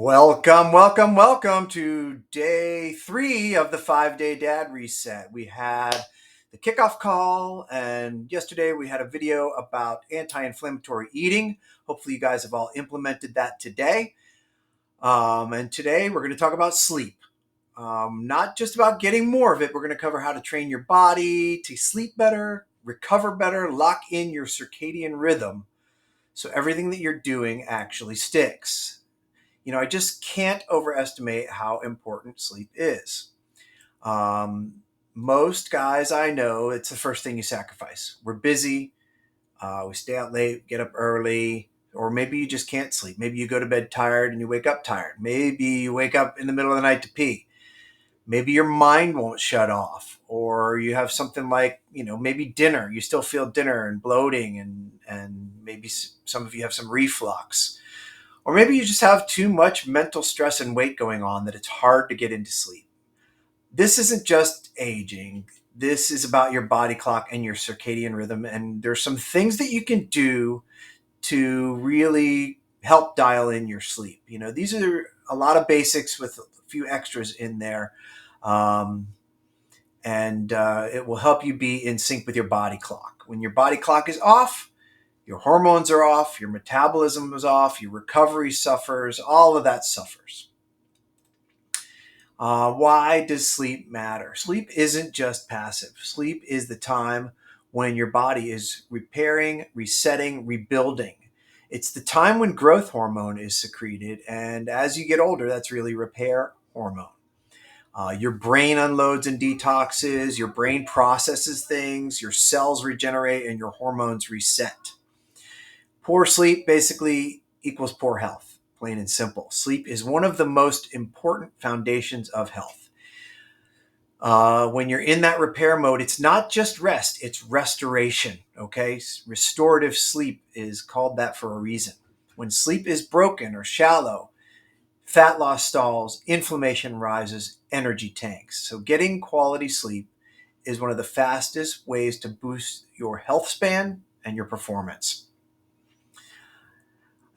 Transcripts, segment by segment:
Welcome to day 3 of the 5-day dad reset. We had the kickoff call, and yesterday we had a video about anti-inflammatory eating. Hopefully you guys have all implemented that today. And today we're going to talk about sleep. Not just about getting more of it. We're going to cover how to train your body to sleep better, recover better, lock in your circadian rhythm so everything that you're doing actually sticks. I just can't overestimate how important sleep is. Um, Most guys I know, it's the first thing you sacrifice. We're busy, we stay out late, get up early, or maybe you just can't sleep. Maybe you go to bed tired and you wake up tired. Maybe you wake up in the middle of the night to pee. Maybe your mind won't shut off, or you have something like, maybe dinner. You still feel dinner and bloating, and maybe some of you have some reflux. Or maybe you just have too much mental stress and weight going on that it's hard to get into sleep. This isn't just aging. This is about your body clock and your circadian rhythm. And there's some things that you can do to really help dial in your sleep. These are a lot of basics with a few extras in there. And it will help you be in sync with your body clock. When your body clock is off, your hormones are off, your metabolism is off, your recovery suffers, all of that suffers. Why does sleep matter? Sleep isn't just passive. Sleep is the time when your body is repairing, resetting, rebuilding. It's the time when growth hormone is secreted, and as you get older, that's really repair hormone. Your brain unloads and detoxes, your brain processes things, your cells regenerate, and your hormones reset. Poor sleep basically equals poor health, plain and simple. Sleep is one of the most important foundations of health. When you're in that repair mode, it's not just rest, it's restoration, okay? Restorative sleep is called that for a reason. When sleep is broken or shallow, fat loss stalls, inflammation rises, energy tanks. So getting quality sleep is one of the fastest ways to boost your health span and your performance.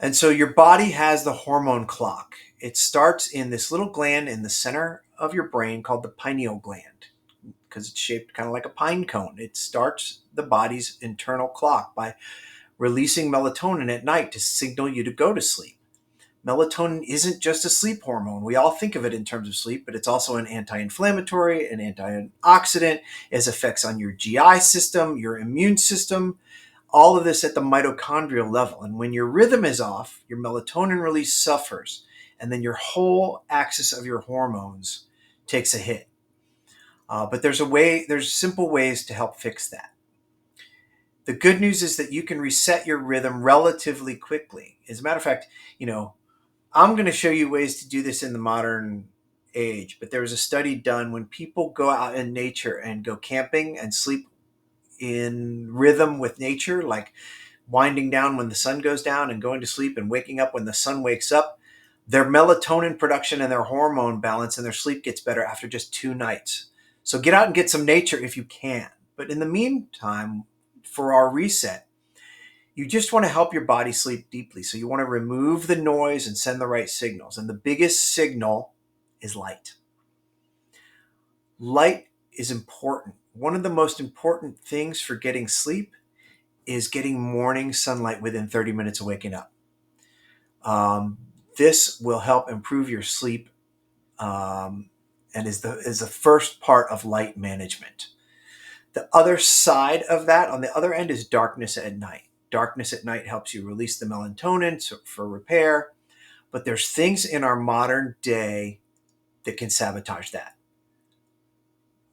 And so your body has the hormone clock. It starts in this little gland in the center of your brain called the pineal gland, because it's shaped kind of like a pine cone. It starts the body's internal clock by releasing melatonin at night to signal you to go to sleep. Melatonin isn't just a sleep hormone. We all think of it in terms of sleep, but it's also an anti-inflammatory, an antioxidant. It has effects on your GI system, your immune system, all of this at the mitochondrial level. And when your rhythm is off, your melatonin release suffers, and then your whole axis of your hormones takes a hit. But there's simple ways to help fix that. The good news is that you can reset your rhythm relatively quickly. As a matter of fact, I'm going to show you ways to do this in the modern age, but there was a study done when people go out in nature and go camping and sleep in rhythm with nature, like winding down when the sun goes down and going to sleep and waking up when the sun wakes up, their melatonin production and their hormone balance and their sleep gets better after just 2 nights. So get out and get some nature if you can. But in the meantime, for our reset, you just want to help your body sleep deeply. So you want to remove the noise and send the right signals. And the biggest signal is light. Light is important. One of the most important things for getting sleep is getting morning sunlight within 30 minutes of waking up. This will help improve your sleep and is the first part of light management. The other side of that, on the other end, is darkness at night. Darkness at night helps you release the melatonin for repair, but there's things in our modern day that can sabotage that.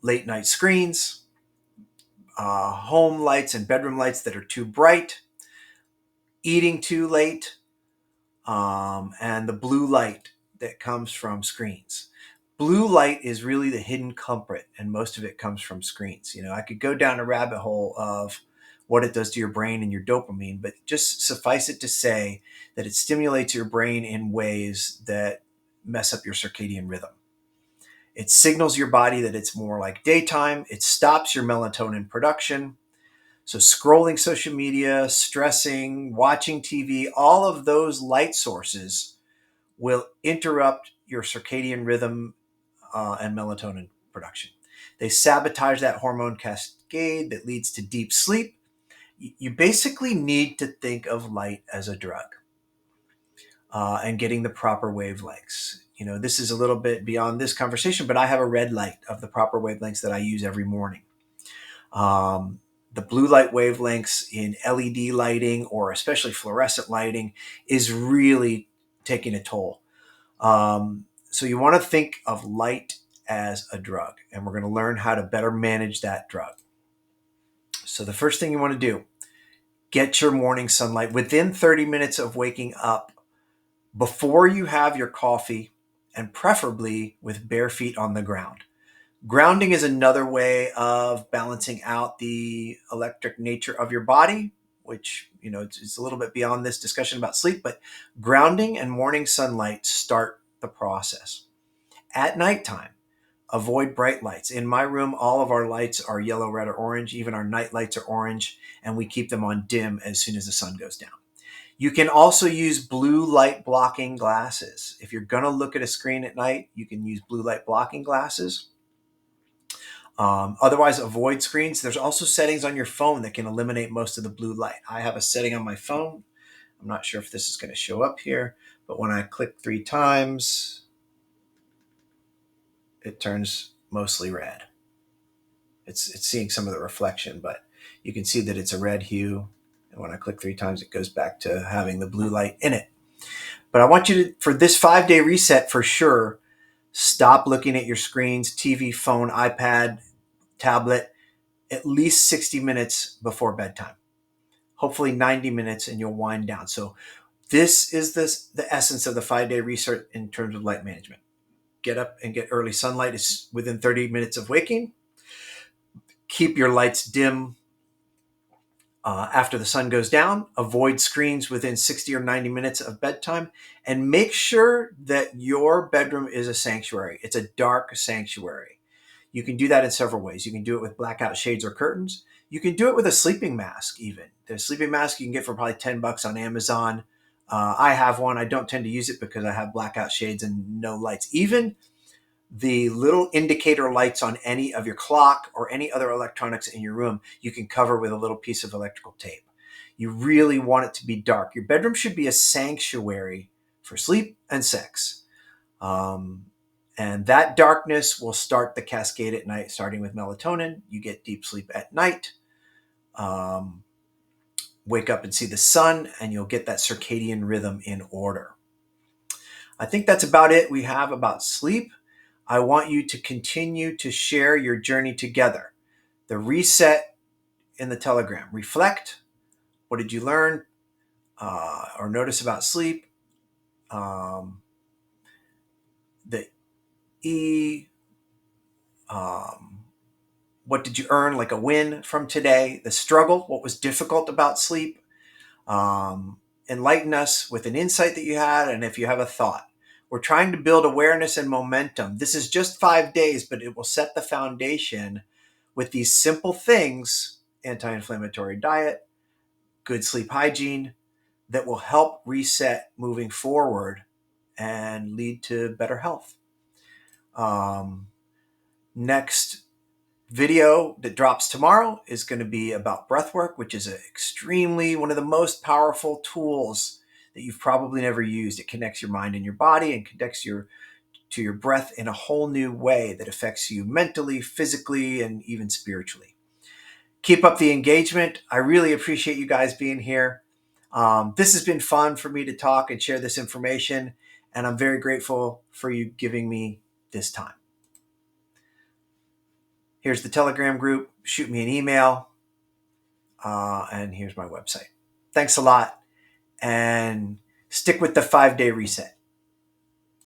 Late night screens, home lights and bedroom lights that are too bright, eating too late, and the blue light that comes from screens. Blue light is really the hidden culprit, and most of it comes from screens. I could go down a rabbit hole of what it does to your brain and your dopamine, but just suffice it to say that it stimulates your brain in ways that mess up your circadian rhythm. It signals your body that it's more like daytime. It stops your melatonin production. So scrolling social media, stressing, watching TV, all of those light sources will interrupt your circadian rhythm and melatonin production. They sabotage that hormone cascade that leads to deep sleep. You basically need to think of light as a drug, and getting the proper wavelengths. This is a little bit beyond this conversation, but I have a red light of the proper wavelengths that I use every morning. The blue light wavelengths in LED lighting, or especially fluorescent lighting, is really taking a toll. So you want to think of light as a drug, and we're going to learn how to better manage that drug. So the first thing you want to do, get your morning sunlight within 30 minutes of waking up, before you have your coffee, and preferably with bare feet on the ground. Grounding is another way of balancing out the electric nature of your body, which, it's a little bit beyond this discussion about sleep, but grounding and morning sunlight start the process. At nighttime, avoid bright lights. In my room, all of our lights are yellow, red, or orange. Even our night lights are orange, and we keep them on dim as soon as the sun goes down. You can also use blue light blocking glasses. If you're going to look at a screen at night, you can use blue light blocking glasses. Otherwise, avoid screens. There's also settings on your phone that can eliminate most of the blue light. I have a setting on my phone. I'm not sure if this is going to show up here, but when I click 3 times, it turns mostly red. It's seeing some of the reflection, but you can see that it's a red hue. And when I click 3 times, it goes back to having the blue light in it. But I want you to, for this 5-day reset, for sure, stop looking at your screens, TV, phone, iPad, tablet, at least 60 minutes before bedtime. Hopefully 90 minutes, and you'll wind down. So this is the essence of the 5-day reset in terms of light management. Get up and get early sunlight is within 30 minutes of waking. Keep your lights dim after the sun goes down. Avoid screens within 60 or 90 minutes of bedtime. And make sure that your bedroom is a sanctuary. It's a dark sanctuary. You can do that in several ways. You can do it with blackout shades or curtains. You can do it with a sleeping mask even. The sleeping mask you can get for probably $10 on Amazon. I have one. I don't tend to use it because I have blackout shades and no lights. Even the little indicator lights on any of your clock or any other electronics in your room, you can cover with a little piece of electrical tape. You really want it to be dark. Your bedroom should be a sanctuary for sleep and sex. And that darkness will start the cascade at night, starting with melatonin. You get deep sleep at night. Wake up and see the sun, and you'll get that circadian rhythm in order. I think that's about it we have about sleep. I want you to continue to share your journey together. The reset in the Telegram. Reflect. What did you learn or notice about sleep? The E. What did you earn, like a win from today? The struggle. What was difficult about sleep? Enlighten us with an insight that you had, and if you have a thought. We're trying to build awareness and momentum. This is just 5 days, but it will set the foundation with these simple things: anti-inflammatory diet, good sleep hygiene, that will help reset moving forward and lead to better health. Next video that drops tomorrow is going to be about breath work, which is one of the most powerful tools that you've probably never used. It connects your mind and your body and connects to your breath in a whole new way that affects you mentally, physically, and even spiritually. Keep up the engagement. I really appreciate you guys being here. This has been fun for me to talk and share this information, and I'm very grateful for you giving me this time. Here's the Telegram group. Shoot me an email. And here's my website. Thanks a lot. And stick with the 5-day reset.